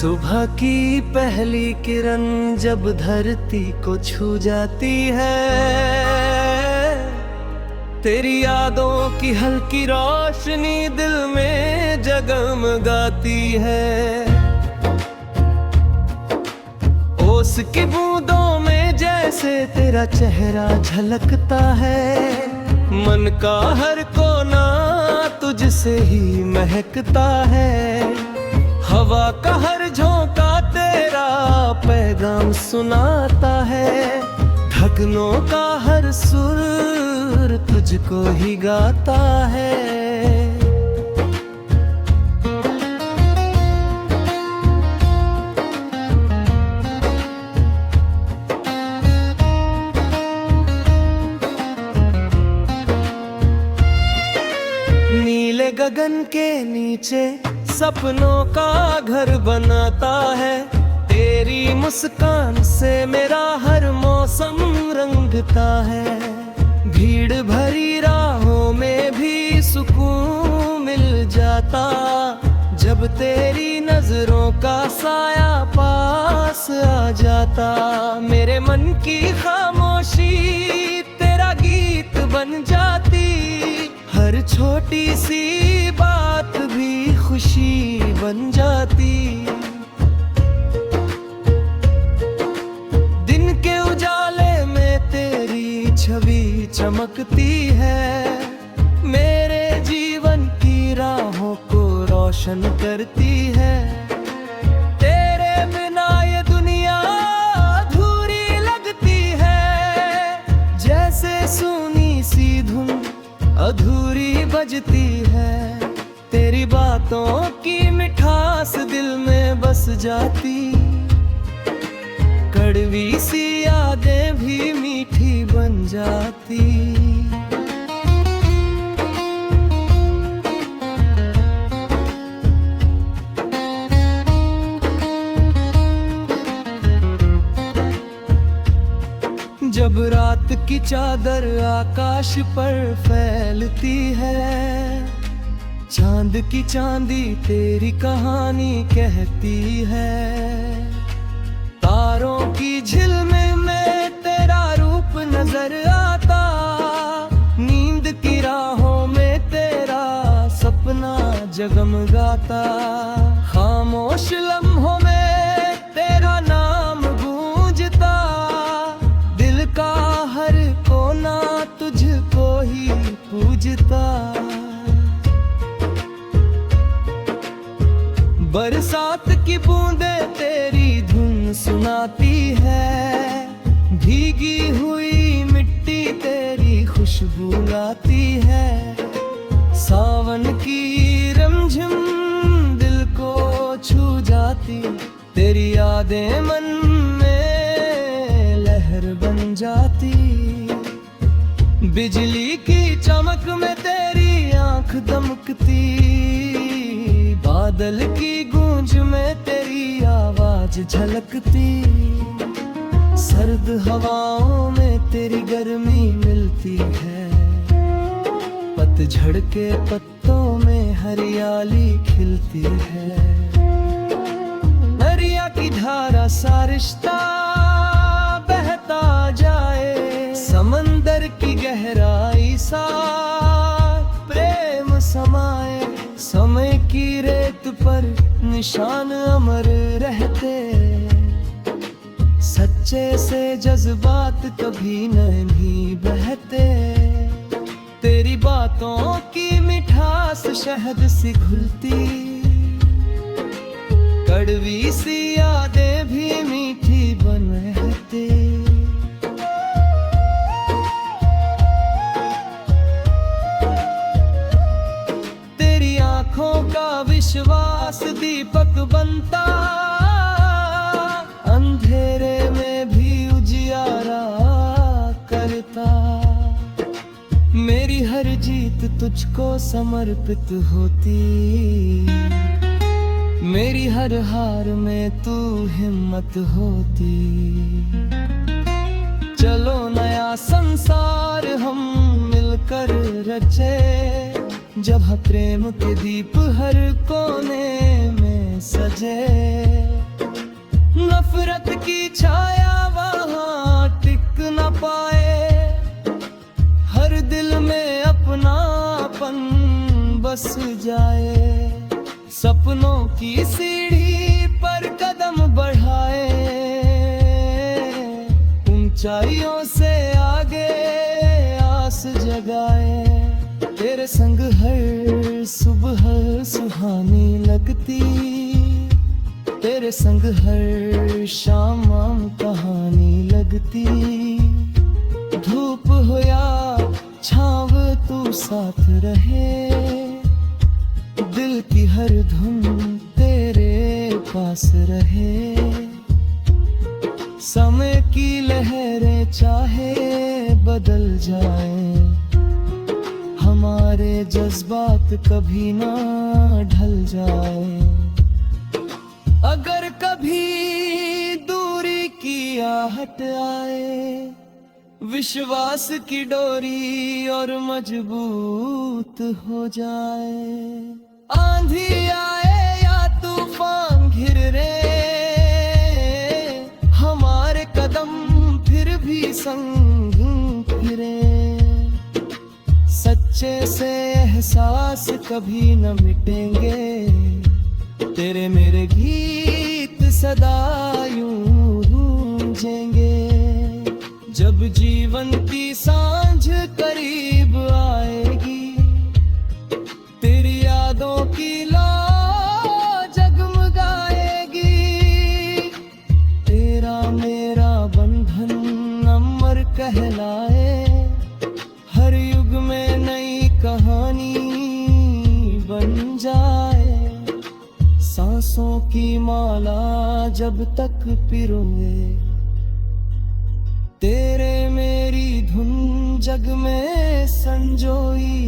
सुबह की पहली किरण जब धरती को छू जाती है, तेरी यादों की हल्की रोशनी दिल में जगमगाती है। ओस की बूंदों में जैसे तेरा चेहरा झलकता है, मन का हर कोना तुझसे ही महकता है। हवा का हर झोंका तेरा पैगाम सुनाता है, धड़कनों का हर सुर तुझको ही गाता है। नीले गगन के नीचे सपनों का घर बनाता है, तेरी मुस्कान से मेरा हर मौसम रंगता है। भीड़ भरी राहों में भी सुकून मिल जाता, जब तेरी नजरों का साया पास आ जाता। मेरे मन की खामोशी तेरा गीत बन जाती, हर छोटी सी बात भी खुशी बन जाती। दिन के उजाले में तेरी छवि चमकती है, मेरे जीवन की राहों को रोशन करती है। तेरे बिना ये दुनिया अधूरी लगती है, जैसे सुनी सी धुन अधूरी बजती है। तेरी बातों की मिठास दिल में बस जाती, कड़वी सी यादें भी मीठी बन जाती। जब रात की चादर आकाश पर फैलती है, चांद की चांदी तेरी कहानी कहती है। तारों की झिलमिल में तेरा रूप नजर आता, नींद की राहों में तेरा सपना जगमगाता। खामोश लम्हों में तेरा नाम गूंजता, दिल का हर कोना तुझको ही पूजता। बरसात की बूंदें तेरी धुन सुनाती है, भीगी हुई मिट्टी तेरी खुशबू लाती है। सावन की रमझम दिल को छू जाती, तेरी यादें मन में लहर बन जाती। बिजली की चमक में तेरी आंख दमकती, बादल की गूंज में तेरी आवाज झलकती। सर्द हवाओं में तेरी गर्मी मिलती है, पतझड़ के पत्तों में हरियाली खिलती है। दरिया की धारा सा रिश्ता बहता जाए, समंदर की गहराई सा प्रेम समाए। समय की रेत पर निशान अमर रहते, सच्चे से जज्बात कभी नहीं बहते। तेरी बातों की मिठास शहद सी घुलती, कड़वी सी यादें भी मीठी बन रहती। आँखों का विश्वास दीपक बनता, अंधेरे में भी उजियारा करता। मेरी हर जीत तुझको समर्पित होती, मेरी हर हार में तू हिम्मत होती। चलो नया संसार हम मिलकर रचे, जहाँ प्रेम के दीप हर कोने में सजे, नफरत की छाया वहाँ टिक न पाए। हर दिल में अपनापन बस जाए, सपनों की सीढ़ी पर कदम बढ़ाए, ऊंचाइयों से आगे आस जगाए। तेरे संग हर सुबह सुहानी लगती, तेरे संग हर शाम कहानी लगती। धूप हो या छाँव तू साथ रहे, दिल की हर धुन तेरे पास रहे। समय की लहरें चाहे बदल जाए, हमारे जज्बात कभी ना ढल जाए। अगर कभी दूरी की आहट आए, विश्वास की डोरी और मजबूत हो जाए। आंधी आए या तूफान घिर रे, हमारे कदम फिर भी संग फिरे। सच्चे से एहसास कभी न मिटेंगे, तेरे मेरे गीत सदा यूं गूंजेंगे। जब जीवन की सांझ करीब आएगी, तेरी यादों की लौ जगमगाएगी। तेरा मेरा बंधन अमर कहलाए, हर युग में नई कहानी बन जाए। सांसों की माला जब तक पिरोए, तेरे मेरी धुन जग में संजोई।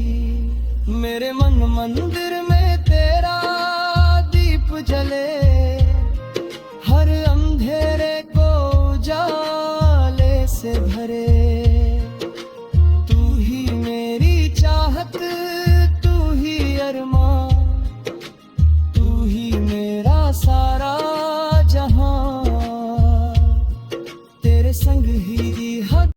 मेरे मन मंदिर में तेरा दीप जले, हर अंधेरे को उजाले से भरे। तू ही मेरी चाहत, तू ही अरमां, तू ही मेरा सारा जहां। तेरे संग ही हद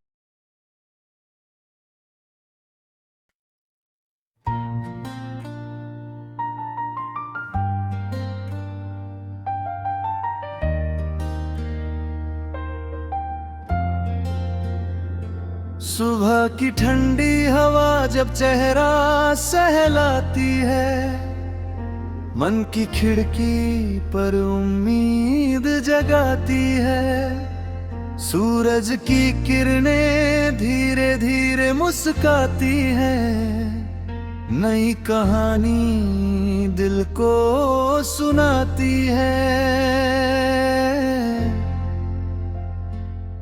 सुबह की ठंडी हवा जब चेहरा सहलाती है, मन की खिड़की पर उम्मीद जगाती है। सूरज की किरणें धीरे धीरे मुस्काती हैं, नई कहानी दिल को सुनाती है।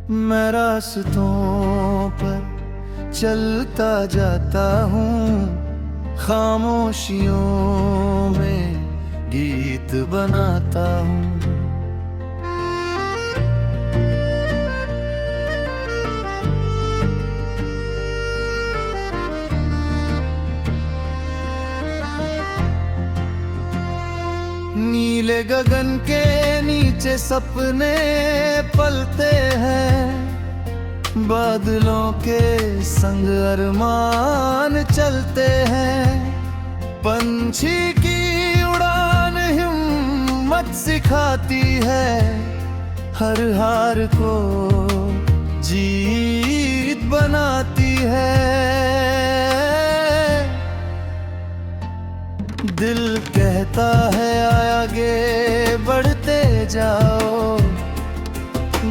मैं रास्तों पर चलता जाता हूँ, खामोशियों में गीत बनाता हूँ। नीले गगन के नीचे सपने पलते हैं, बादलों के संग अरमान चलते हैं। पंछी की उड़ान हिम्मत सिखाती है, हर हार को जीत बनाती है। दिल कहता है आगे बढ़ते जाओ,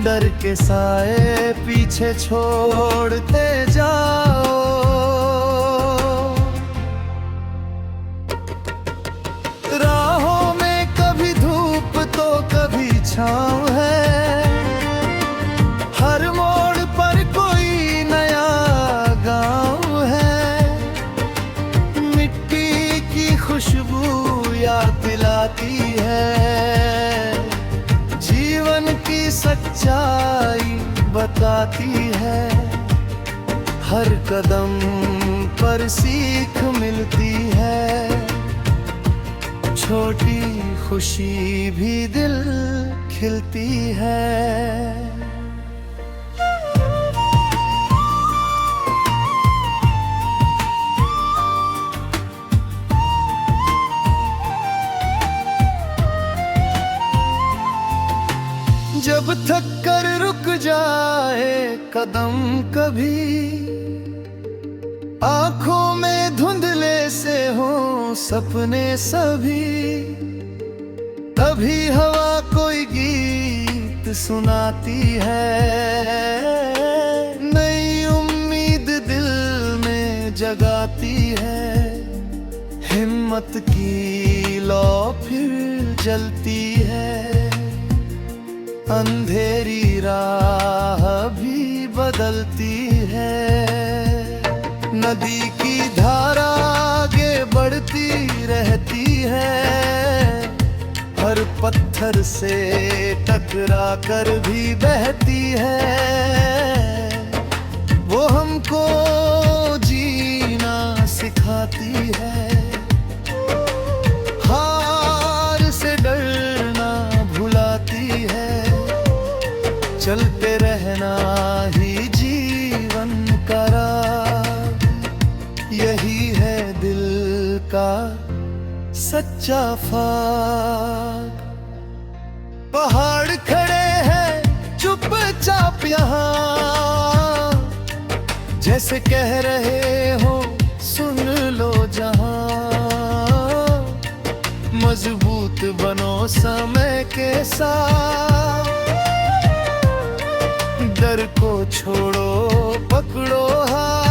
डर के साए पीछे छोड़ते जाओ। राहों में कभी धूप तो कभी छाँव है, हर मोड़ पर कोई नया गाँव है। मिट्टी की खुशबू याद दिलाती है, जीवन की सच्चाई बताती है। हर कदम पर सीख मिलती है, छोटी खुशी भी दिल खिलती है। जब थक कर रुक जाए कदम कभी, आंखों में धुंधले से हो सपने सभी, तभी हवा कोई गीत सुनाती है, नई उम्मीद दिल में जगाती है, हिम्मत की लौ फिर जलती है, अंधेरी राह भी बदलती है, नदी की धारा आगे बढ़ती रहती है, हर पत्थर से टकरा कर भी बहती है, वो हमको जीना सिखाती है, हार से डरना भुलाती है, चलते रहना ही जीवन का राह, यही है दिल का सच्चा फाग। पहाड़ खड़े हैं चुपचाप यहाँ, जैसे कह रहे हो सुन लो जहां, मजबूत बनो समय के साथ, डर को छोड़ो पकड़ो हाथ,